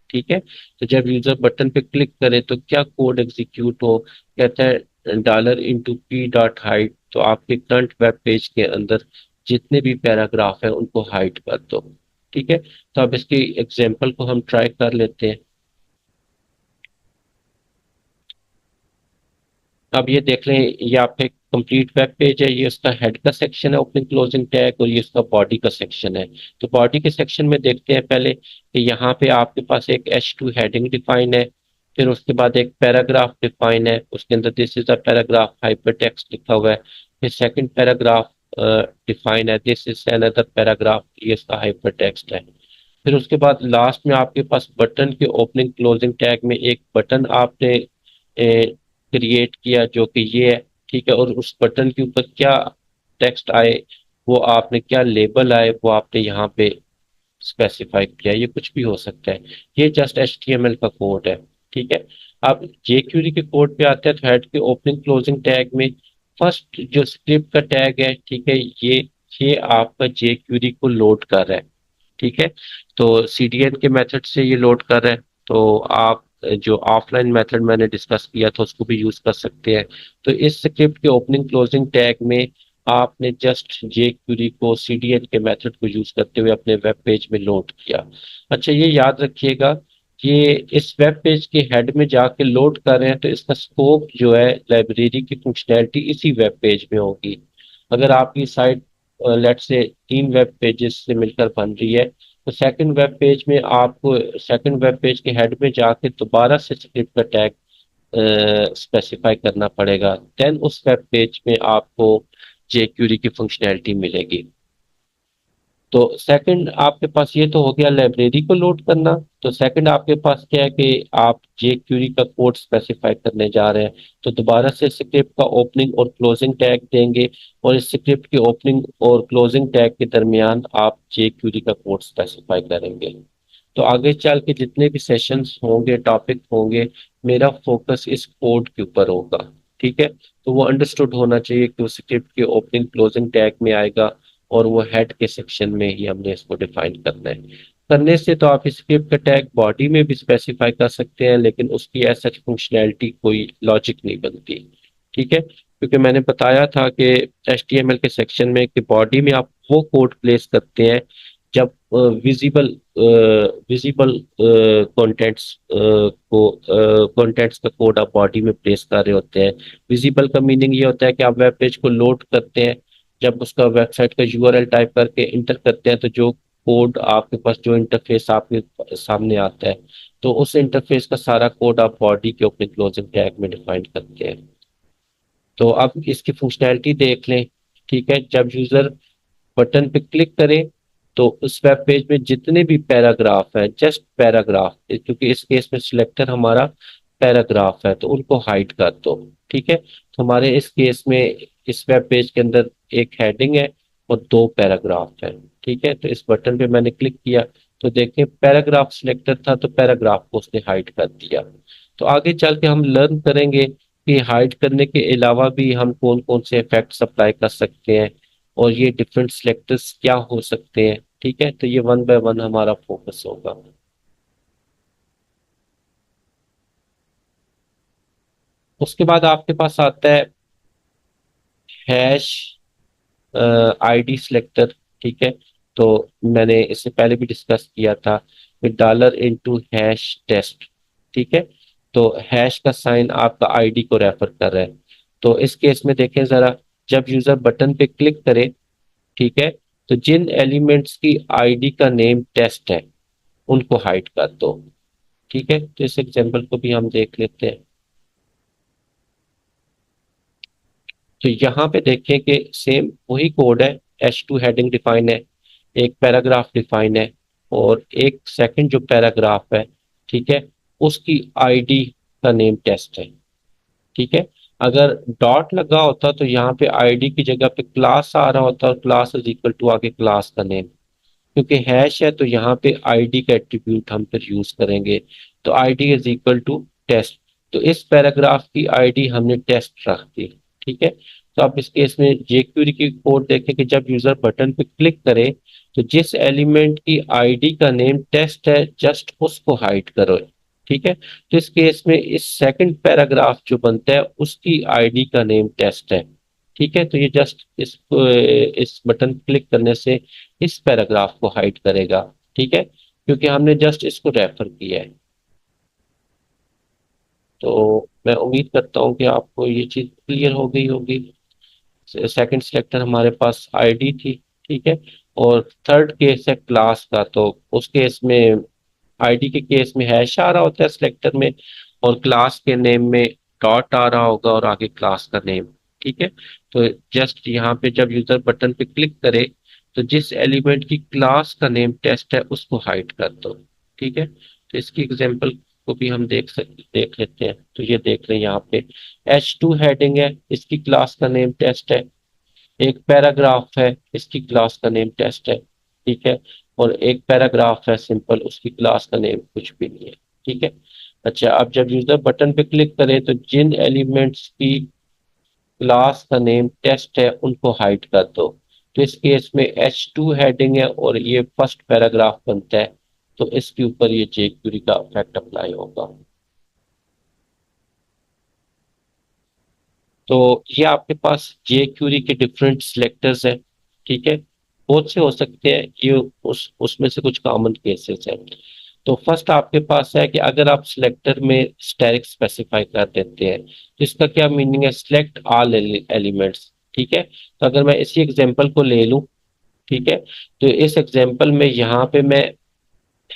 ठीक है। तो जब यूजर बटन पे क्लिक करे तो क्या कोड एग्जीक्यूट हो, कहता है dollar into P dot hide, तो आपके करंट वेब पेज के अंदर जितने भी पैराग्राफ है उनको हाइड कर दो, ठीक है। तो अब इसकी एग्जांपल को हम ट्राई कर लेते हैं। अब ये देख लें, ये आपका एक कंप्लीट वेब पेज है, ये उसका हेड का सेक्शन है ओपनिंग क्लोजिंग टैग, और ये उसका बॉडी का सेक्शन है। तो बॉडी के सेक्शन में देखते हैं पहले कि यहाँ पे आपके पास एक H2 हेडिंग डिफाइन है, फिर उसके बाद एक पैराग्राफ डिफाइन है, उसके अंदर this is a paragraph hyper text लिखा हुआ है। फिर सेकंड पैराग्राफ डिफाइन है, दिस इज अनदर पैराग्राफ, ये इसका हाइपर टेक्स्ट है। फिर उसके बाद लास्ट में आपके पास बटन के ओपनिंग क्लोजिंग टैग में एक बटन आपने क्रिएट किया जो कि ये है, ठीक है, और उस बटन के ऊपर क्या टेक्स्ट आए, वो आपने क्या लेबल आए वो आपने यहाँ पे स्पेसिफाई किया, ये कुछ भी हो सकता है। ये जस्ट HTML का कोड है, ठीक है। अब jQuery के कोड पे आते हैं तो हेड के ओपनिंग क्लोजिंग टैग में फर्स्ट जो स्क्रिप्ट का टैग है, ठीक है, ये आपका jQuery को लोड कर रहा है, ठीक है। तो CDN के मेथड से ये लोड कर रहा है। तो आप जो ऑफलाइन मेथड मैंने डिस्कस किया था उसको भी यूज कर सकते हैं। तो इस स्क्रिप्ट के ओपनिंग क्लोजिंग टैग में आपने जस्ट jQuery को CDN के मेथड को यूज करते हुए अपने वेब पेज में लोड किया। अच्छा, ये याद रखिएगा कि इस वेब पेज के हेड में जाके लोड कर रहे हैं तो इसका स्कोप जो है लाइब्रेरी की फंक्शनैलिटी इसी वेब पेज में होगी। अगर आपकी साइट लेट से 3 वेब पेजेस से मिलकर बन रही है तो सेकंड वेब पेज में आपको सेकंड वेब पेज के हेड में जाके दोबारा से स्क्रिप्ट का टैग स्पेसिफाई करना पड़ेगा, देन उस वेब पेज में आपको jQuery की फंक्शनैलिटी मिलेगी। तो सेकंड आपके पास ये तो हो गया लाइब्रेरी को लोड करना। तो सेकंड आपके पास क्या है कि आप jQuery का कोड स्पेसिफाई करने जा रहे हैं, तो दोबारा से स्क्रिप्ट का ओपनिंग और क्लोजिंग टैग देंगे, और इस स्क्रिप्ट के ओपनिंग और क्लोजिंग टैग के दरमियान आप jQuery का कोड स्पेसिफाई करेंगे। तो आगे चल के जितने भी सेशंस होंगे, टॉपिक होंगे, मेरा फोकस इस कोड के ऊपर होगा, ठीक है। तो वो अंडरस्टूड होना चाहिए कि वो स्क्रिप्ट के ओपनिंग क्लोजिंग टैग में आएगा, और वो हेड के सेक्शन में ही हमने इसको डिफाइन करना है। करने से तो आप स्क्रिप्ट का टैग बॉडी में भी स्पेसिफाई कर सकते हैं, लेकिन उसकी ऐसा फंक्शनैलिटी कोई लॉजिक नहीं बनती, ठीक है। क्योंकि मैंने बताया था कि HTML के सेक्शन में कि बॉडी में आप वो कोड प्लेस करते हैं जब विजिबल विजिबल कंटेंट्स को कंटेंट्स का कोड आप बॉडी में प्लेस कर रहे होते हैं। विजिबल का मीनिंग ये होता है कि आप वेब पेज को लोड करते हैं, जब उसका वेबसाइट का URL टाइप करके इंटर करते हैं तो जो कोड आपके पास, जो इंटरफेस आपके सामने आता है, तो उस इंटरफेस का सारा कोड आप बॉडी के ओपनिंग क्लोजिंग टैग में डिफाइन करते हैं। तो अब इसकी फंक्शनैलिटी देख लें, ठीक है। जब यूजर बटन पे क्लिक करें तो उस वेब पेज में जितने भी पैराग्राफ है, जस्ट पैराग्राफ, क्योंकि इस केस में सिलेक्टर हमारा पैराग्राफ है, तो उनको हाइड कर दो, ठीक है। तो हमारे इस केस में इस वेब पेज के अंदर एक हेडिंग है और 2 पैराग्राफ है, ठीक है। तो इस बटन पे मैंने क्लिक किया तो देखें पैराग्राफ सिलेक्टर था तो पैराग्राफ को उसने हाइड कर दिया। तो आगे चल के हम लर्न करेंगे कि हाइड करने के अलावा भी हम कौन कौन से इफेक्ट्स अप्लाई कर सकते हैं, और ये डिफरेंट सिलेक्टर्स क्या हो सकते हैं, ठीक है। तो ये वन बाय वन हमारा फोकस होगा। उसके बाद आपके पास आता है हैश आईडी सिलेक्टर, ठीक है। तो मैंने इससे पहले भी डिस्कस किया था कि डॉलर इनटू हैश टेस्ट, ठीक है। तो हैश का साइन आपका आईडी को रेफर कर रहा है। तो इस केस में देखें जरा, जब यूजर बटन पे क्लिक करे, ठीक है, तो जिन एलिमेंट्स की आईडी का नेम टेस्ट है उनको हाइड कर दो, ठीक है। तो इस एग्जांपल को भी हम देख लेते हैं। तो यहाँ पे देखें कि सेम वही कोड है, H2 हेडिंग डिफाइन है, एक पैराग्राफ डिफाइन है, और एक सेकंड जो पैराग्राफ है, ठीक है, उसकी आईडी का नेम टेस्ट है, ठीक है। अगर डॉट लगा होता तो यहाँ पे आईडी की जगह पे क्लास आ रहा होता, और क्लास इज इक्वल टू आगे क्लास का नेम। क्योंकि हैश है तो यहाँ पे आईडी का एट्रीब्यूट हम फिर यूज करेंगे, तो ID is equal to test. तो इस पैराग्राफ की आईडी हमने टेस्ट रख दी, ठीक है। तो आप इस केस में जेक्यूरी की कोड देखें कि जब यूजर बटन पे क्लिक करे तो जिस एलिमेंट की आईडी का नेम टेस्ट है जस्ट उसको हाइड करो, ठीक है। तो इस केस में इस सेकंड पैराग्राफ जो बनता है उसकी आईडी का नेम टेस्ट है, ठीक है। तो ये जस्ट इस बटन क्लिक करने से इस पैराग्राफ को हाइड करेगा, ठीक है, क्योंकि हमने जस्ट इसको रेफर किया है। तो मैं उम्मीद करता हूँ कि आपको ये चीज क्लियर हो गई होगी। सेकंड सिलेक्टर हमारे पास आईडी थी, ठीक है। और थर्ड केस है क्लास का, तो उस केस में आईडी के केस में हैश आ रहा होता है सिलेक्टर में, और क्लास के नेम में डॉट आ रहा होगा और आगे क्लास का नेम, ठीक है। तो जस्ट यहाँ पे जब यूजर बटन पे क्लिक करे तो जिस एलिमेंट की क्लास का नेम टेस्ट है उसको हाइड कर दो, ठीक है। तो इसकी एग्जांपल को भी हम देख लेते हैं। तो ये देख रहे हैं यहाँ पे H2 हेडिंग है, इसकी क्लास का नेम टेस्ट है। एक पैराग्राफ है, इसकी क्लास का नेम टेस्ट है, ठीक है। और एक पैराग्राफ है सिंपल, उसकी क्लास का नेम कुछ भी नहीं है, ठीक है। अच्छा, अब जब यूजर बटन पे क्लिक करे तो जिन एलिमेंट्स की क्लास का नेम टेस्ट है उनको हाइड कर दो। तो इस केस में H2 हेडिंग है और ये फर्स्ट पैराग्राफ बनता है, तो इसके ऊपर ये जेक्यूरी का इफेक्ट अप्लाई होगा। तो ये आपके पास जे क्यूरी के डिफरेंट सिलेक्टर्स हैं, ठीक है। बहुत से हो सकते हैं, ये उस उसमें से कुछ कॉमन केसेस हैं। तो फर्स्ट आपके पास है कि अगर आप सिलेक्टर में स्टैटिक स्पेसिफाई कर देते हैं तो इसका क्या मीनिंग है, सिलेक्ट ऑल एलिमेंट्स, ठीक है। तो अगर मैं इसी एग्जांपल को ले लूं, ठीक है, तो इस एग्जांपल में यहाँ पे मैं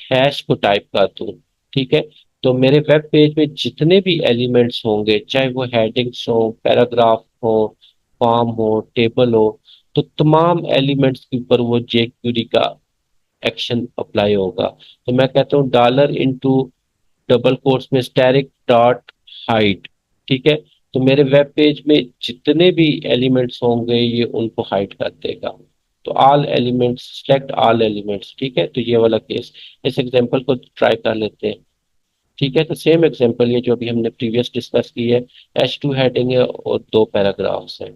हैश को टाइप कर दूं, ठीक है, तो मेरे वेब पेज में जितने भी एलिमेंट्स होंगे, चाहे वो हेडिंग्स हो, पैराग्राफ हो, फॉर्म हो, टेबल हो, तो तमाम एलिमेंट्स के ऊपर वो जेक्यूरी का एक्शन अप्लाई होगा। तो मैं कहता हूँ डॉलर इनटू डबल कोट्स में स्टैटिक डॉट हाइड, ठीक है। तो मेरे वेब पेज में जितने भी एलिमेंट्स होंगे ये उनको हाइड कर देगा। तो all elements, select all elements, ठीक है। तो ये वाला केस, इस एग्जांपल को ट्राई कर लेते हैं, ठीक है। तो सेम एग्जांपल ये जो अभी हमने प्रीवियस डिस्कस की है, H2 हेडिंग है और दो पैराग्राफ्स हैं।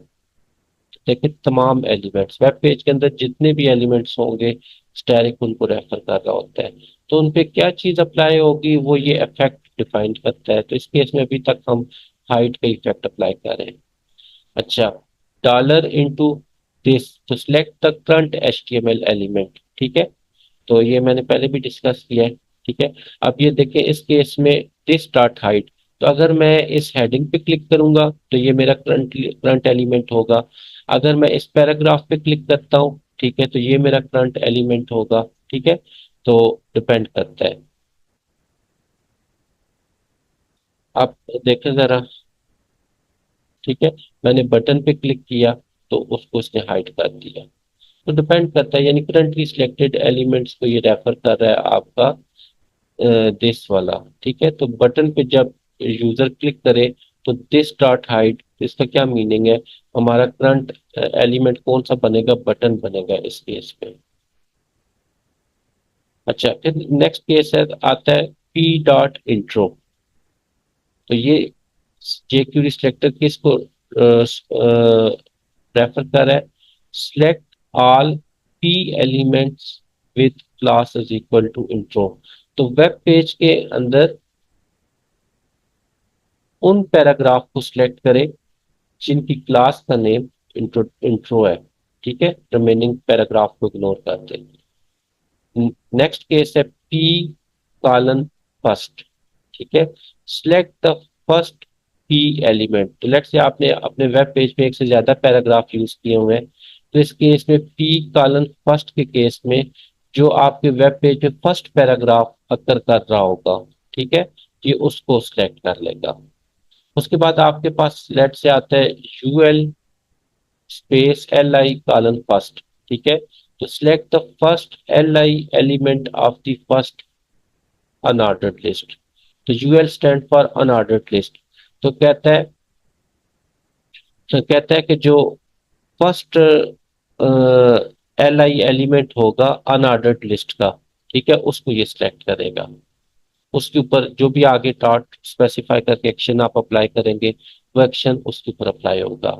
देखिए तमाम एलिमेंट्स वेब पेज के अंदर जितने भी एलिमेंट्स होंगे स्टैटिक उनको रेफर कर रहा होता है। तो उन पे क्या चीज अप्लाई होगी वो ये इफेक्ट डिफाइन करता है। तो इस केस में अभी तक हम हाइट का इफेक्ट अप्लाई कर रहे हैं। अच्छा, डॉलर इनटू दिस तो select the current HTML element, ठीक है। तो ये मैंने पहले भी डिस्कस किया है, ठीक है। अब ये देखें इस केस में दिस डॉट हाइट, तो अगर मैं इस हेडिंग पे क्लिक करूंगा तो ये मेरा करंट करंट एलिमेंट होगा। अगर मैं इस पैराग्राफ पे क्लिक करता हूँ, ठीक है, तो ये मेरा करंट एलिमेंट होगा, ठीक है। तो डिपेंड करता है। आप देखें जरा, ठीक है, मैंने बटन पे क्लिक किया तो उसको इसने हाइड कर दिया। तो डिपेंड करता है, यानी करंटली सिलेक्टेड एलिमेंट्स को ये रेफर कर रहा है आपका दिस वाला, ठीक है। तो बटन पे जब यूजर क्लिक करे तो दिस डॉट हाइड, इसका क्या मीनिंग है, हमारा करंट एलिमेंट कौन सा बनेगा, बटन बनेगा इस केस पे। अच्छा, फिर नेक्स्ट केस है, आता है पी डॉट इंट्रो। तो ये जेक्यूरी सिलेक्टर किसको रेफर कर रहा है, select all P elements with class is equal to intro. तो वेब पेज के अंदर उन पैराग्राफ को सिलेक्ट करें जिनकी क्लास का नेम इंट्रो है, ठीक है, रिमेनिंग पैराग्राफ को इग्नोर करते हैं। नेक्स्ट केस है पी कॉलन फर्स्ट, ठीक है, select the first P element. तो लेट्स से आपने अपने वेब पेज में एक से ज्यादा पैराग्राफ यूज किए हुए हैं, तो इस केस में पी कॉलन फर्स्ट के केस में जो आपके वेब पेज में फर्स्ट पैराग्राफ अकर कर रहा होगा, ठीक है, ये उसको सिलेक्ट कर लेगा। उसके बाद आपके पास लेट से आता है UL space L I colon first, ठीक है, तो select the first L I element of the first unordered list. तो UL stand for unordered list. तो कहता है कि जो फर्स्ट एल आई एलिमेंट होगा अनऑर्डर्ड लिस्ट का, ठीक है, उसको ये सिलेक्ट करेगा। उसके ऊपर जो भी आगे डॉट स्पेसिफाई करके एक्शन आप अप्लाई करेंगे, वो एक्शन उसके ऊपर अप्लाई होगा।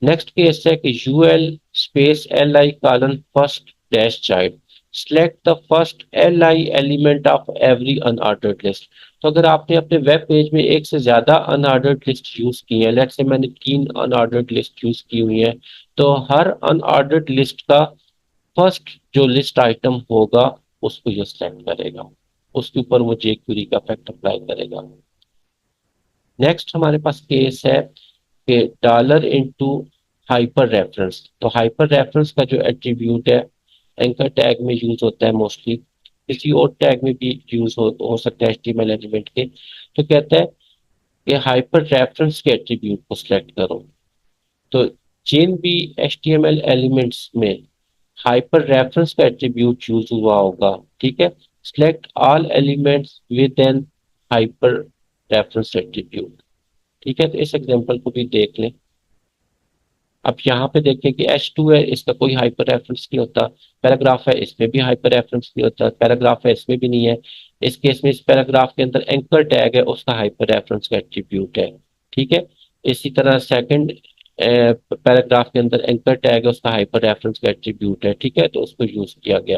नेक्स्ट केस है कि UL space L I colon first dash child, select the first L I element of every unordered list. तो अगर आपने अपने वेब पेज में एक से ज्यादा अनऑर्डर्ड लिस्ट यूज की है, लेट्स से मैंने 3 अनऑर्डर्ड लिस्ट यूज की हुई है, तो हर अनऑर्डर्ड लिस्ट का फर्स्ट जो लिस्ट आइटम होगा उसको ये सिलेक्ट करेगा, उसके ऊपर वो जे क्वेरी का इफेक्ट अप्लाई करेगा। नेक्स्ट हमारे पास केस है कि डॉलर इनटू हाइपर रेफरेंस। तो हाइपर रेफरेंस का जो एट्रीब्यूट है एंकर टैग में यूज होता है मोस्टली, किसी और टैग में भी यूज हो सकता है एचटीएमएल एलिमेंट के। तो कहता है कि हाइपर रेफरेंस के एट्रीब्यूट को सिलेक्ट करो। तो जिन भी एचटीएमएल एलिमेंट्स में हाइपर रेफरेंस का एट्रीब्यूट यूज हुआ होगा, ठीक है, select all elements with an hyper reference attribute. ठीक है, तो इस एग्जांपल को भी देख लें। अब यहाँ पे देखें कि H2 है, इसका कोई हाइपर रेफरेंस नहीं होता। पैराग्राफ है, इसमें भी हाइपर रेफरेंस नहीं होता। पैराग्राफ है, इसमें भी नहीं है। इस केस में इस पैराग्राफ के अंदर एंकर टैग है, उसका हाइपर रेफरेंस का एट्रीब्यूट है। ठीक है, इसी तरह सेकंड पैराग्राफ के अंदर एंकर टैग है, उसका हाइपर रेफरेंस का एट्रीब्यूट है। ठीक है, तो उसको यूज किया गया।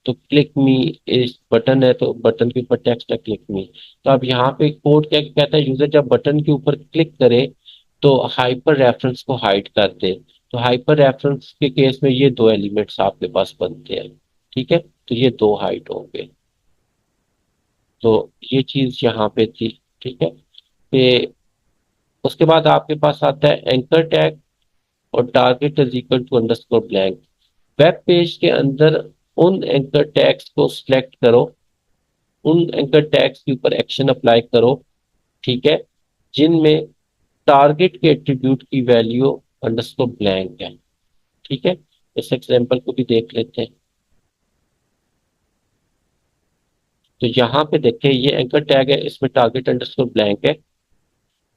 तो क्लिक मी इस बटन है, तो बटन के ऊपर टेक्स्ट है क्लिक मी। तो अब यहाँ पे कोड क्या कहता है, यूजर जब बटन के ऊपर क्लिक करे तो हाइपर रेफरेंस को हाइड कर दे। तो हाइपर रेफरेंस के केस में ये दो एलिमेंट्स आपके पास बनते हैं। ठीक है, तो ये दो हाइड होंगे। तो ये चीज यहाँ पे थी। ठीक है, कि उसके बाद आपके पास आता है एंकर टैग और target is equal to underscore blank. Web page के अंदर उन एंकर टैग्स को सिलेक्ट करो, उन एंकर टैग्स के ऊपर एक्शन अप्लाई करो, ठीक है, जिनमें टारगेट के एट्रीब्यूट की वैल्यू अंडरस्कोर ब्लैंक है। ठीक है, इस एग्जांपल को भी देख लेते हैं। तो यहाँ पे देखें, ये एंकर टैग है, इसमें टारगेट अंडरस्कोर ब्लैंक है।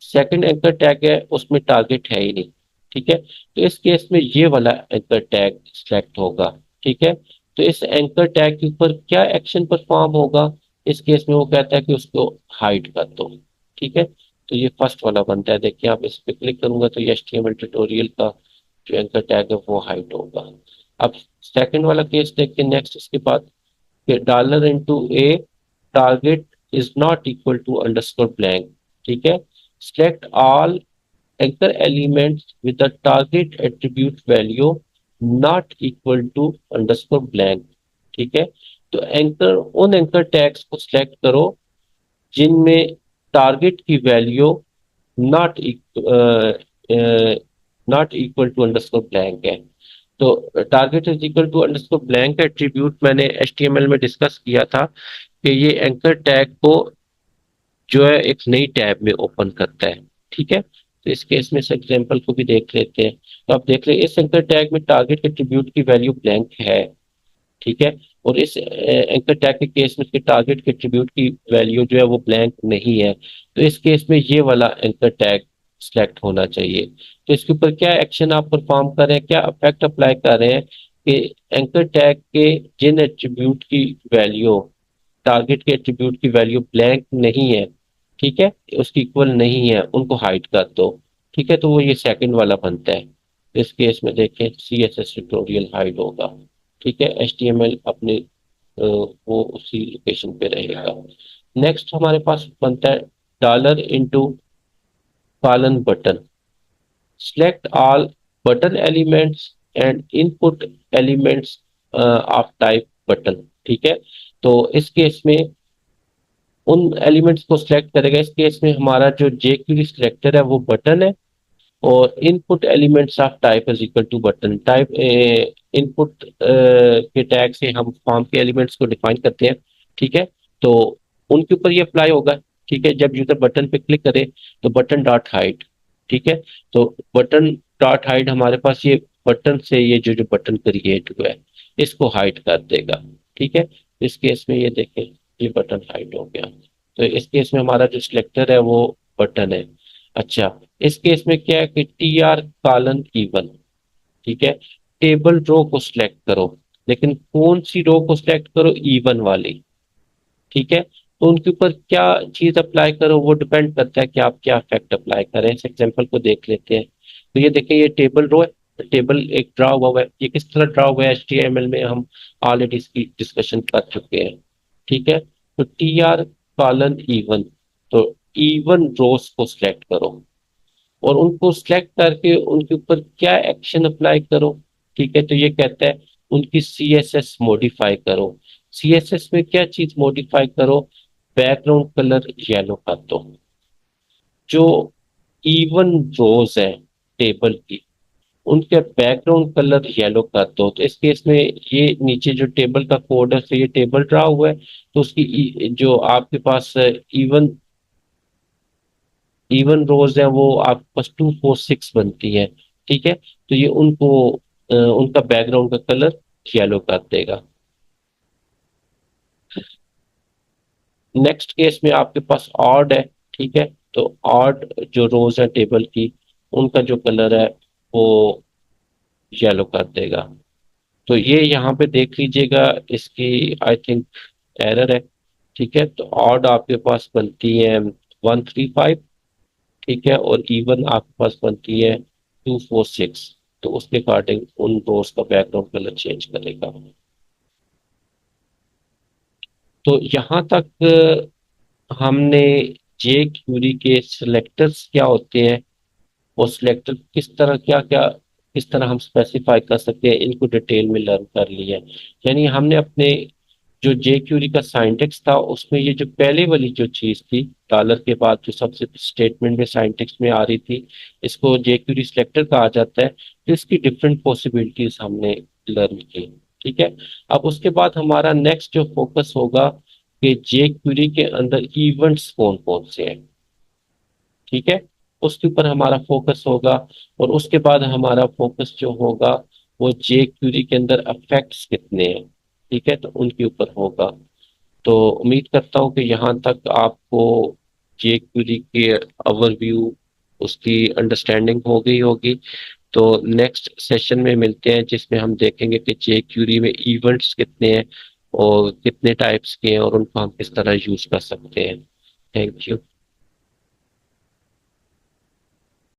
सेकंड एंकर टैग है, उसमें टारगेट है ही नहीं। ठीक है, तो इस केस में ये वाला एंकर टैग सिलेक्ट होगा। ठीक है, तो इस एंकर टैग के ऊपर क्या एक्शन परफॉर्म होगा, इस केस में वो कहता है कि उसको हाइड कर दो। ठीक है, तो ये फर्स्ट वाला बनता है। देखिए, आप इस पे क्लिक करूंगा तो ये एचटीएमएल ट्यूटोरियल का जो एंकर टैग है वो हाइड होगा। अब सेकंड वाला केस देखिए नेक्स्ट, इसके बाद dollar into a target is not equal to underscore blank. ठीक है, select all anchor elements with the target attribute value not equal to underscore blank। ठीक है, तो एंकर उन एंकर टैग्स को सिलेक्ट करो जिनमें टारगेट की value not not equal to underscore blank है। तो target is equal to underscore blank attribute मैंने एचटीएमएल में डिस्कस किया था कि ये एंकर टैग को जो है एक नई टैब में ओपन करता है। ठीक है, तो इस केस में इस एग्जांपल को भी देख लेते हैं। तो आप देख ले, इस एंकर टैग में टारगेट एट्रीब्यूट की वैल्यू ब्लैंक है। ठीक है, और इस एंकर टैग के केस में इसके टारगेट के एट्रीब्यूट की वैल्यू जो है वो ब्लैंक नहीं है। तो इस केस में ये वाला एंकर टैग सिलेक्ट होना चाहिए। तो इसके ऊपर क्या एक्शन आप परफॉर्म कर रहे हैं, क्या इफेक्ट अप्लाई कर रहे हैं कि एंकर टैग के जिन एट्रीब्यूट की वैल्यू टारगेट के एट्रीब्यूट की वैल्यू ब्लैंक नहीं है, ठीक है, उसकी इक्वल नहीं है, उनको हाइड कर दो। ठीक है, तो वो ये सेकंड वाला बनता है। इस केस में देखें CSS ट्यूटोरियल हाइड होगा। ठीक है, HTML अपने वो उसी लोकेशन पे रहेगा। नेक्स्ट हमारे पास बनता है dollar into colon button, select all button elements and input elements of type button. ठीक है, तो इस केस में उन एलिमेंट्स को सिलेक्ट करेगा। इस केस में हमारा जो jQuery सिलेक्टर है वो बटन है, और input elements of type is equal to button type. Input के टैग से हम फॉर्म के एलिमेंट्स को डिफाइन करते हैं। ठीक है, तो उनके ऊपर ये अप्लाई होगा। ठीक है, जब यूजर बटन पे क्लिक करे तो बटन डॉट हाइड। ठीक है, तो बटन डॉट हाइड हमारे पास ये बटन से ये जो बटन क्रिएट हुआ है इसको हाइड कर देगा। ठीक है, इस केस में ये देखें, ये बटन हाइड हो गया। तो इस केस में हमारा जो सिलेक्टर है वो बटन है। अच्छा, इस केस में क्या है कि TR:E1। ठीक है, टेबल रो को सिलेक्ट करो, लेकिन कौन सी रो को सिलेक्ट करो? E1 वाली। ठीक है, तो उनके ऊपर क्या चीज अप्लाई करो वो डिपेंड करता है कि आप क्या इफेक्ट अप्लाई करें। इस एग्जांपल को देख लेते हैं। तो ये देखिए, ये टेबल रो है, टेबल एक ड्रा हुआ है। ये किस तरह ड्रा हुआ है? HTML में हम ऑलरेडी इसकी डिस्कशन कर चुके हैं। ठीक है, तो TR:E1, तो E1 रोज को सिलेक्ट करो और उनको सिलेक्ट करके उनके ऊपर क्या एक्शन अप्लाई करो। ठीक है, तो ये कहता है उनकी CSS मॉडिफाई करो। CSS में क्या चीज मॉडिफाई करो? बैकग्राउंड कलर येलो कर दो। जो इवन रोज है टेबल की, उनके बैकग्राउंड कलर येलो कर दो। तो इस केस में ये नीचे जो टेबल का कोड है, तो ये टेबल ड्रा हुआ है, तो उसकी जो आपके पास इवन इवन रोज है वो आपके पास 246 बनती है। ठीक है, तो ये उनको उनका बैकग्राउंड का कलर येलो कर देगा। नेक्स्ट केस में आपके पास ऑड है। ठीक है, तो ऑड जो रोज है टेबल की, उनका जो कलर है वो येलो कर देगा। तो ये यहाँ पे देख लीजिएगा, इसकी आई थिंक एरर है। ठीक है, तो ऑड आपके पास बनती है 135। ठीक है, और इवन आपके पास बनती है 246। तो उसके अकॉर्डिंग उन रोज का बैकग्राउंड कलर चेंज करेगा। तो यहाँ तक हमने जे क्यूरी के सिलेक्टर्स क्या होते हैं और सिलेक्टर किस तरह, क्या क्या किस तरह हम स्पेसिफाई कर सकते हैं, इनको डिटेल में लर्न कर लिया है। यानी हमने अपने जो जे क्यूरी का साइंटेक्स था उसमें ये जो पहले वाली जो चीज थी, डॉलर के बाद जो सबसे स्टेटमेंट में साइंटेक्स में आ रही थी, इसको जे क्यूरी सिलेक्टर कहा जाता है। तो इसकी डिफरेंट पॉसिबिलिटीज हमने लर्न की। ठीक है, अब उसके बाद हमारा नेक्स्ट जो फोकस होगा कि जे क्यूरी के अंदर इवेंट्स कौन कौन से हैं। ठीक है, उसके ऊपर हमारा फोकस होगा। और उसके बाद हमारा फोकस जो होगा वो जे क्यूरी के अंदर अफेक्ट्स कितने हैं। ठीक है, तो उनके ऊपर होगा। तो उम्मीद करता हूँ कि यहाँ तक आपको जे क्यूरी के ओवरव्यू, उसकी अंडरस्टैंडिंग हो गई होगी। तो नेक्स्ट सेशन में मिलते हैं जिसमें हम देखेंगे कि जे क्यूरी में इवेंट्स कितने हैं और कितने टाइप्स के हैं और उनको हम किस तरह यूज कर सकते हैं। Thank you.